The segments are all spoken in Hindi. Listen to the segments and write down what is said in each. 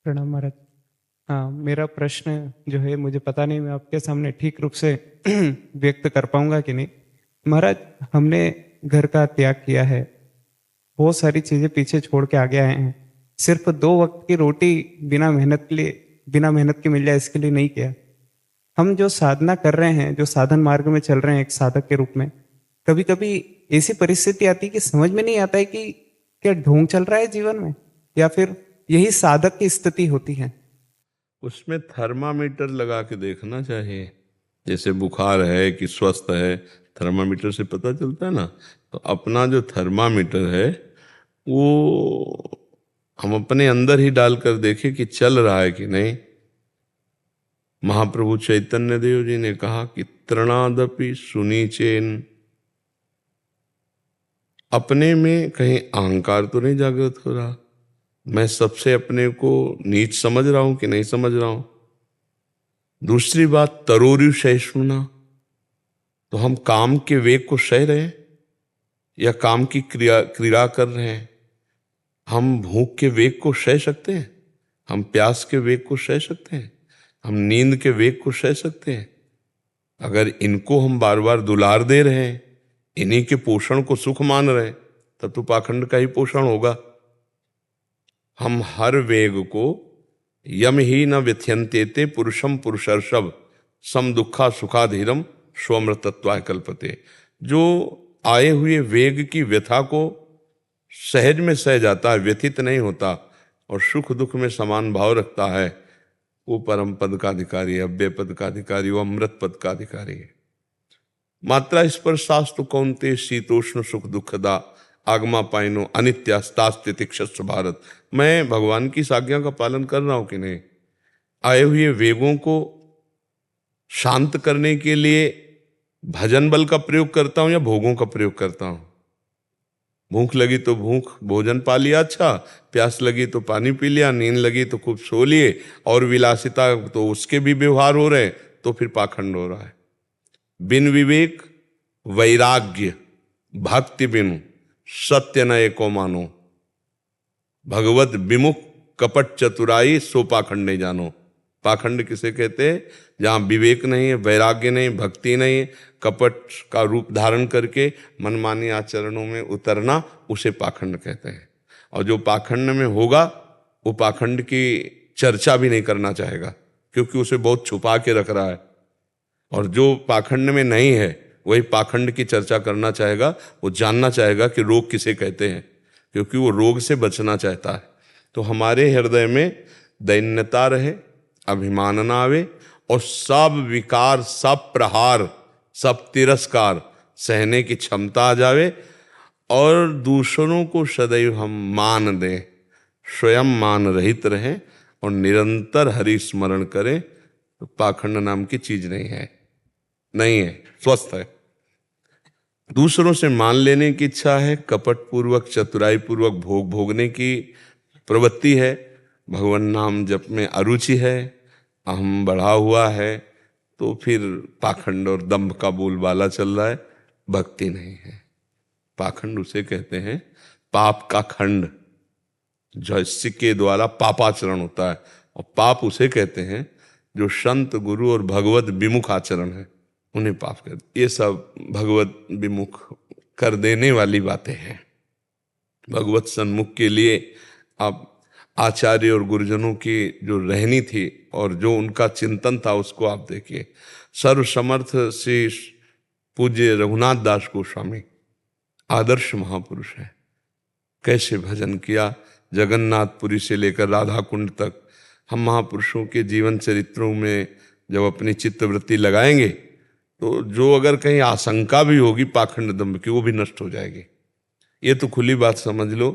प्रणाम महाराज। हाँ, मेरा प्रश्न जो है मुझे पता नहीं मैं आपके सामने ठीक रूप से व्यक्त कर पाऊंगा कि नहीं। महाराज, हमने घर का त्याग किया है, बहुत सारी चीजें पीछे छोड़ के आगे आए हैं। सिर्फ 2 वक्त की रोटी बिना मेहनत के मिल जाए इसके लिए नहीं किया। हम जो साधना कर रहे हैं, जो साधन मार्ग में चल रहे हैं एक साधक के रूप में, कभी कभी ऐसी परिस्थिति आती है कि समझ में नहीं आता है कि क्या ढोंग चल रहा है जीवन में, या फिर यही साधक की स्थिति होती है। उसमें थर्मामीटर लगा के देखना चाहिए। जैसे बुखार है कि स्वस्थ है, थर्मामीटर से पता चलता है ना। तो अपना जो थर्मामीटर है वो हम अपने अंदर ही डालकर देखें कि चल रहा है कि नहीं। महाप्रभु चैतन्य देव जी ने कहा कि तृणादपि सुनीचेन, अपने में कहीं अहंकार तो नहीं जागृत हो रहा, मैं सबसे अपने को नीच समझ रहा हूं कि नहीं समझ रहा हूं। दूसरी बात, तरोरु सहिष्णुना, तो हम काम के वेग को सह रहे हैं या काम की क्रिया कर रहे हैं। हम भूख के वेग को सह सकते हैं, हम प्यास के वेग को सह सकते हैं, हम नींद के वेग को सह सकते हैं। अगर इनको हम बार बार दुलार दे रहे हैं, इन्हीं के पोषण को सुख मान रहे हैं, तब तो पाखंड का ही पोषण होगा। हम हर वेग को यम ही न व्यथ्यंतेते पुरुषम पुरुषर्षभ सम दुखा सुखाधीरम स्वमृतत्वाय कल्पते, जो आए हुए वेग की व्यथा को सहज में सह जाता है, व्यथित नहीं होता और सुख दुख में समान भाव रखता है, वो परम पद का अधिकारी है, अव्यय पद का अधिकारी, वो अमृत पद का अधिकारी है। मात्रा स्पर्शास्तु कौन्ते शीतोष्ण सुख दुखदा आगमा पाइनो अनित्यास्तास्तितिक्षस्व भारत। मैं भगवान की इस आज्ञा का पालन कर रहा हूं कि नहीं। आए हुए वेगों को शांत करने के लिए भजन बल का प्रयोग करता हूं या भोगों का प्रयोग करता हूं। भूख लगी तो भोजन पा लिया, अच्छा, प्यास लगी तो पानी पी लिया, नींद लगी तो खूब सो लिए, और विलासिता तो उसके भी व्यवहार हो रहे हैं, तो फिर पाखंड हो रहा है। बिन विवेक वैराग्य भक्ति बिनु सत्य न एको मानो, भगवत विमुख कपट चतुराई सो पाखंड नहीं जानो। पाखंड किसे कहते हैं? जहां विवेक नहीं है, वैराग्य नहीं, भक्ति नहीं है, कपट का रूप धारण करके मनमानी आचरणों में उतरना, उसे पाखंड कहते हैं। और जो पाखंड में होगा वो पाखंड की चर्चा भी नहीं करना चाहेगा, क्योंकि उसे बहुत छुपा के रख रहा है। और जो पाखंड में नहीं है वही पाखंड की चर्चा करना चाहेगा, वो जानना चाहेगा कि रोग किसे कहते हैं, क्योंकि वो रोग से बचना चाहता है। तो हमारे हृदय में दैन्यता रहे, अभिमान ना आवे, और सब विकार, सब प्रहार, सब तिरस्कार सहने की क्षमता आ जावे, और दूसरों को सदैव हम मान दें, स्वयं मान रहित रहें और निरंतर हरि स्मरण करें, तो पाखंड नाम की चीज नहीं है, नहीं है, स्वस्थ है। दूसरों से मान लेने की इच्छा है, कपट पूर्वक चतुराई पूर्वक भोग भोगने की प्रवृत्ति है, भगवान नाम जप में अरुचि है, अहम बढ़ा हुआ है, तो फिर पाखंड और दंभ का बोलबाला चल रहा है, भक्ति नहीं है। पाखंड उसे कहते हैं पाप का खंड, जिसके द्वारा पापाचरण होता है, और पाप उसे कहते हैं जो संत गुरु और भगवत विमुख आचरण है, उन्हें पाप कहते। ये सब भगवत विमुख कर देने वाली बातें हैं। भगवत सन्मुख के लिए आप आचार्य और गुरुजनों की जो रहनी थी और जो उनका चिंतन था, उसको आप देखिए। सर्वसमर्थ श्री पूज्य रघुनाथ दास गोस्वामी आदर्श महापुरुष है। कैसे भजन किया, जगन्नाथपुरी से लेकर राधा कुंड तक। हम महापुरुषों के जीवन चरित्रों में जब अपनी चित्तवृत्ति लगाएंगे, तो जो अगर कहीं आशंका भी होगी पाखंड दंभ की, वो भी नष्ट हो जाएगी। ये तो खुली बात समझ लो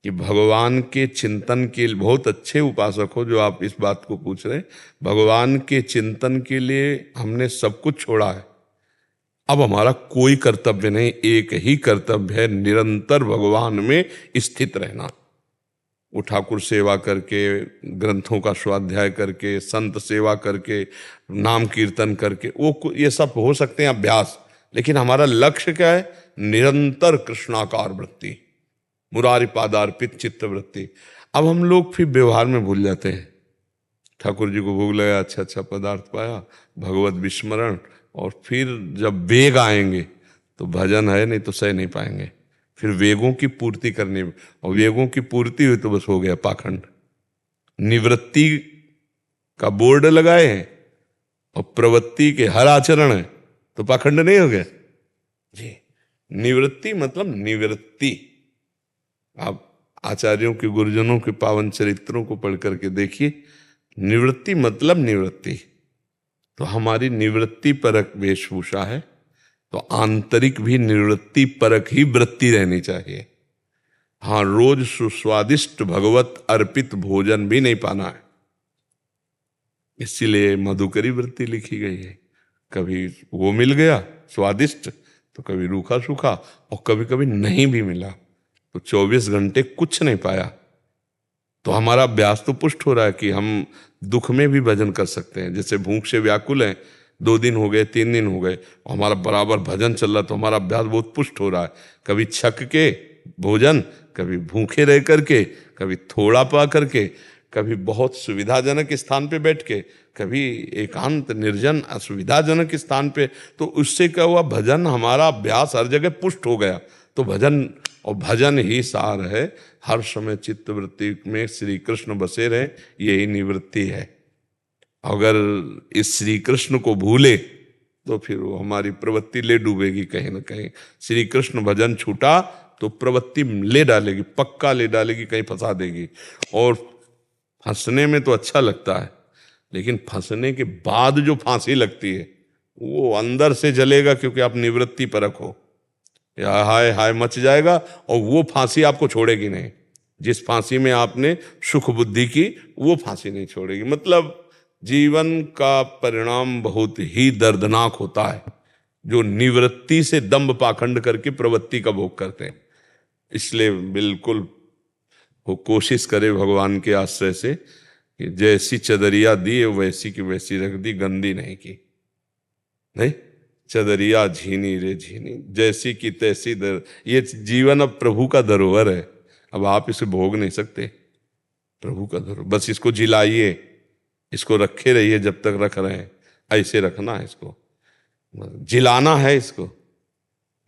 कि भगवान के चिंतन के बहुत अच्छे उपासक हो जो आप इस बात को पूछ रहे हैं। भगवान के चिंतन के लिए हमने सब कुछ छोड़ा है। अब हमारा कोई कर्तव्य नहीं, एक ही कर्तव्य है, निरंतर भगवान में स्थित रहना। वो ठाकुर सेवा करके, ग्रंथों का स्वाध्याय करके, संत सेवा करके, नाम कीर्तन करके, वो ये सब हो सकते हैं अभ्यास, लेकिन हमारा लक्ष्य क्या है? निरंतर कृष्णाकार वृत्ति, मुरारी पादार्पित चित्त वृत्ति। अब हम लोग फिर व्यवहार में भूल जाते हैं। ठाकुर जी को भोग लगा, अच्छा अच्छा पदार्थ पाया, भगवत विस्मरण, और फिर जब वेग आएंगे तो भजन है नहीं तो सह नहीं पाएंगे। फिर वेगों की पूर्ति करनी, और वेगों की पूर्ति हुई तो बस हो गया पाखंड। निवृत्ति का बोर्ड लगाए हैं और प्रवृत्ति के हर आचरण है तो पाखंड नहीं हो गया जी। निवृत्ति मतलब निवृत्ति। आप आचार्यों के, गुरुजनों के पावन चरित्रों को पढ़ करके देखिए, निवृत्ति मतलब निवृत्ति। तो हमारी निवृत्ति परक वेशभूषा है, तो आंतरिक भी निवृत्ति परक ही वृत्ति रहनी चाहिए। हाँ, रोज सुस्वादिष्ट भगवत अर्पित भोजन भी नहीं पाना है, इसीलिए मधुकरी वृत्ति लिखी गई है। कभी वो मिल गया स्वादिष्ट तो कभी रूखा सूखा, और कभी कभी नहीं भी मिला तो 24 घंटे कुछ नहीं पाया। तो हमारा अभ्यास तो पुष्ट हो रहा है कि हम दुख में भी भजन कर सकते हैं। जैसे भूख से व्याकुल हैं, 2 दिन हो गए, 3 दिन हो गए, और हमारा बराबर भजन चल रहा, तो हमारा अभ्यास बहुत पुष्ट हो रहा है। कभी छक के भोजन, कभी भूखे रह करके, कभी थोड़ा पा करके, कभी बहुत सुविधाजनक स्थान पे बैठ के, कभी एकांत निर्जन असुविधाजनक स्थान पे। तो उससे क्या हुआ, भजन हमारा अभ्यास हर जगह पुष्ट हो गया। तो भजन, और भजन ही सार है, हर समय चित्त वृत्ति में श्री कृष्ण बसे रहे, यही निवृत्ति है। अगर इस श्री कृष्ण को भूले तो फिर वो हमारी प्रवृत्ति ले डूबेगी कहीं ना कहीं। श्री कृष्ण भजन छूटा तो प्रवृत्ति ले डालेगी, पक्का ले डालेगी, कहीं फंसा देगी। और फंसने में तो अच्छा लगता है, लेकिन फंसने के बाद जो फांसी लगती है वो अंदर से जलेगा, क्योंकि आप निवृत्ति परक हो। या हाय हाय मच जाएगा, और वो फांसी आपको छोड़ेगी नहीं। जिस फांसी में आपने सुख बुद्धि की, वो फांसी नहीं छोड़ेगी। मतलब जीवन का परिणाम बहुत ही दर्दनाक होता है जो निवृत्ति से दंभ पाखंड करके प्रवृत्ति का भोग करते हैं। इसलिए बिल्कुल वो कोशिश करे भगवान के आश्रय से कि जैसी चदरिया दी वैसी की वैसी रख दी, गंदी नहीं की। नहीं, चदरिया झीनी रे झीनी, जैसी की तैसी दर। ये जीवन अब प्रभु का धरोहर है, अब आप इसे भोग नहीं सकते। प्रभु का धरोहर, बस इसको जिलाइए, इसको रखे रहिए जब तक रख रहे हैं। ऐसे रखना है इसको, जिलाना है इसको,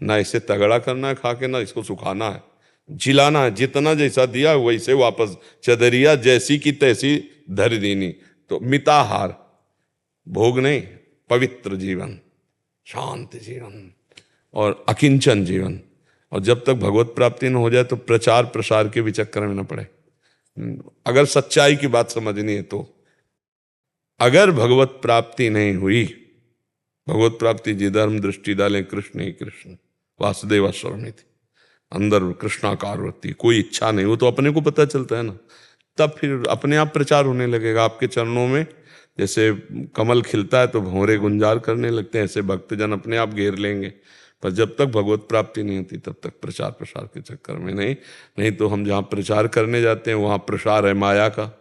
ना इसे तगड़ा करना है खा के, ना इसको सुखाना है, जिलाना है। जितना जैसा दिया वैसे वापस, चदरिया जैसी की तैसी धर दीनी। तो मिताहार, भोग नहीं, पवित्र जीवन, शांत जीवन और अकिंचन जीवन। और जब तक भगवत प्राप्ति न हो जाए तो प्रचार प्रसार के भी चक्कर में न पड़े। अगर सच्चाई की बात समझनी है तो अगर भगवत प्राप्ति नहीं हुई, भगवत प्राप्ति जिधर्म दृष्टि डालें कृष्ण ही कृष्ण, वासुदेव स्वरमिति, अंदर कृष्णाकार वृत्ति, कोई इच्छा नहीं, वो तो अपने को पता चलता है ना। तब फिर अपने आप प्रचार होने लगेगा आपके चरणों में। जैसे कमल खिलता है तो भंवरे गुंजार करने लगते हैं, ऐसे भक्तजन अपने आप घेर लेंगे। पर जब तक भगवत प्राप्ति नहीं होती तब तक प्रचार प्रसार के चक्कर में नहीं तो हम जहाँ प्रचार करने जाते हैं वहाँ प्रसार है माया का,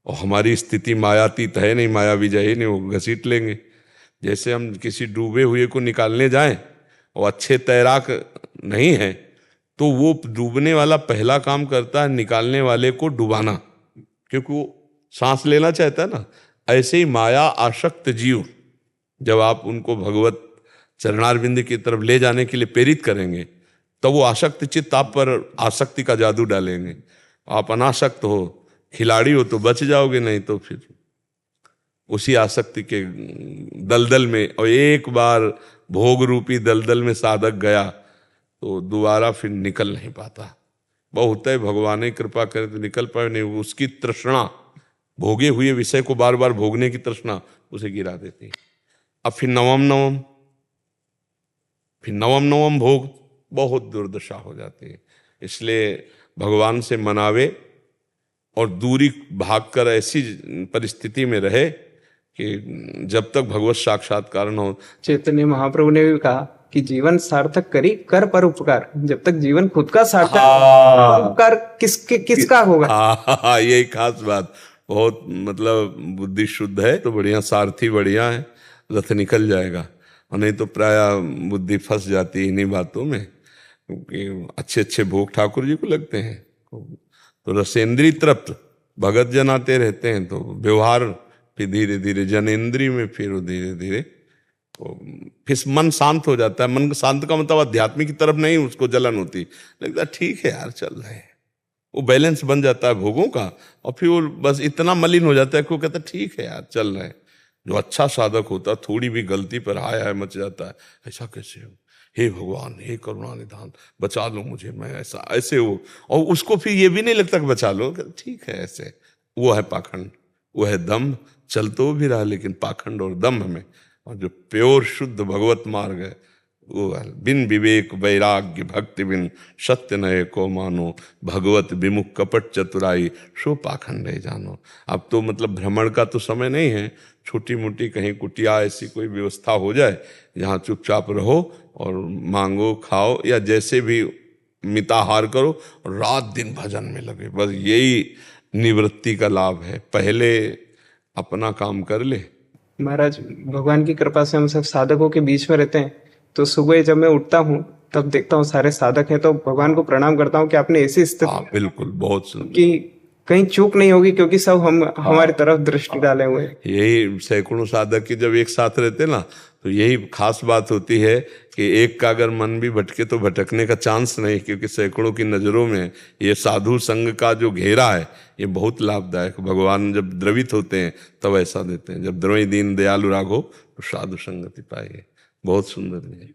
और हमारी स्थिति मायातीत है नहीं, माया विजय ही नहीं, वो घसीट लेंगे। जैसे हम किसी डूबे हुए को निकालने जाएं और अच्छे तैराक नहीं है तो वो डूबने वाला पहला काम करता है निकालने वाले को डुबाना, क्योंकि वो सांस लेना चाहता है ना। ऐसे ही माया आसक्त जीव, जब आप उनको भगवत चरणारविंद की तरफ ले जाने के लिए प्रेरित करेंगे तो वो आसक्त चित्त आप पर आसक्ति का जादू डालेंगे। आप अनासक्त हो, खिलाड़ी हो तो बच जाओगे, नहीं तो फिर उसी आसक्ति के दलदल में, और एक बार भोग रूपी दलदल में साधक गया तो दोबारा फिर निकल नहीं पाता। बहुत है भगवान ही कृपा करे तो निकल पाए, नहीं उसकी तृष्णा, भोगे हुए विषय को बार बार भोगने की तृष्णा उसे गिरा देती। अब फिर नवम भोग, बहुत दुर्दशा हो जाती है। इसलिए भगवान से मनावे और दूरी भागकर ऐसी परिस्थिति में रहे कि जब तक भगवत साक्षात्कार न हो। चैतन्य महाप्रभु ने भी कहा कि जीवन सार्थक करी कर पर उपकार। जब तक जीवन खुद का सार्थक, उपकार किसका होगा? यही खास बात, बहुत मतलब बुद्धि शुद्ध है तो बढ़िया, सारथी बढ़िया है, रथ निकल जाएगा। और नहीं तो प्राय बुद्धि फंस जाती है इन्हीं बातों में, क्योंकि अच्छे अच्छे भोग ठाकुर जी को लगते हैं। तो रसेंद्री तृप्त भगत जन आते रहते हैं, तो व्यवहार फिर धीरे धीरे जनेन्द्रीय में, फिर वो धीरे धीरे तो फिर मन शांत हो जाता है। मन शांत का मतलब आध्यात्मिक की तरफ नहीं उसको जलन होती, लगता है ठीक है यार चल रहे हैं, वो बैलेंस बन जाता है भोगों का, और फिर वो बस इतना मलिन हो जाता है कि वो कहता है ठीक है यार चल रहे हैं। जो अच्छा साधक होता है थोड़ी भी गलती पर हाय हाय मच जाता है, ऐसा कैसे हो, हे भगवान हे करुणा निधान बचा लो मुझे, मैं ऐसा ऐसे हो, और उसको फिर ये भी नहीं लगता कि बचा लो, ठीक है ऐसे। वो है पाखंड, वो है दम्भ, चल तो भी रहा लेकिन पाखंड और दम्भ में। और जो प्योर शुद्ध भगवत मार्ग है वो है बिन विवेक वैराग्य भक्ति बिन सत्य नये को मानो, भगवत विमुख कपट चतुराई सो पाखंड है जानो। अब तो मतलब भ्रमण का तो समय नहीं है, छोटी मोटी कहीं कुटिया ऐसी कोई व्यवस्था हो जाए जहाँ चुपचाप रहो और मांगो खाओ, या जैसे भी मिताहार करो, रात दिन भजन में लगे, बस यही निवृत्ति का लाभ है। पहले अपना काम कर ले। महाराज, भगवान की कृपा से हम सब साधकों के बीच में रहते हैं, तो सुबह जब मैं उठता हूँ तब देखता हूँ सारे साधक हैं, तो भगवान को प्रणाम करता हूँ कि आपने ऐसी स्थिति हाँ बिल्कुल, बहुत सुंदर, कि कहीं चूक नहीं होगी, क्योंकि सब हम हमारी तरफ दृष्टि डाले हुए हैं। यही सैकड़ों साधक की जब एक साथ रहते ना, तो यही खास बात होती है कि एक का अगर मन भी भटके तो भटकने का चांस नहीं, क्योंकि सैकड़ों की नजरों में ये साधु संग का जो घेरा है ये बहुत लाभदायक। भगवान जब द्रवित होते हैं तब ऐसा देते हैं, जब द्रवी दीन दयालु राघो तो साधु संगति पाएंगे। बहुत सुंदर है।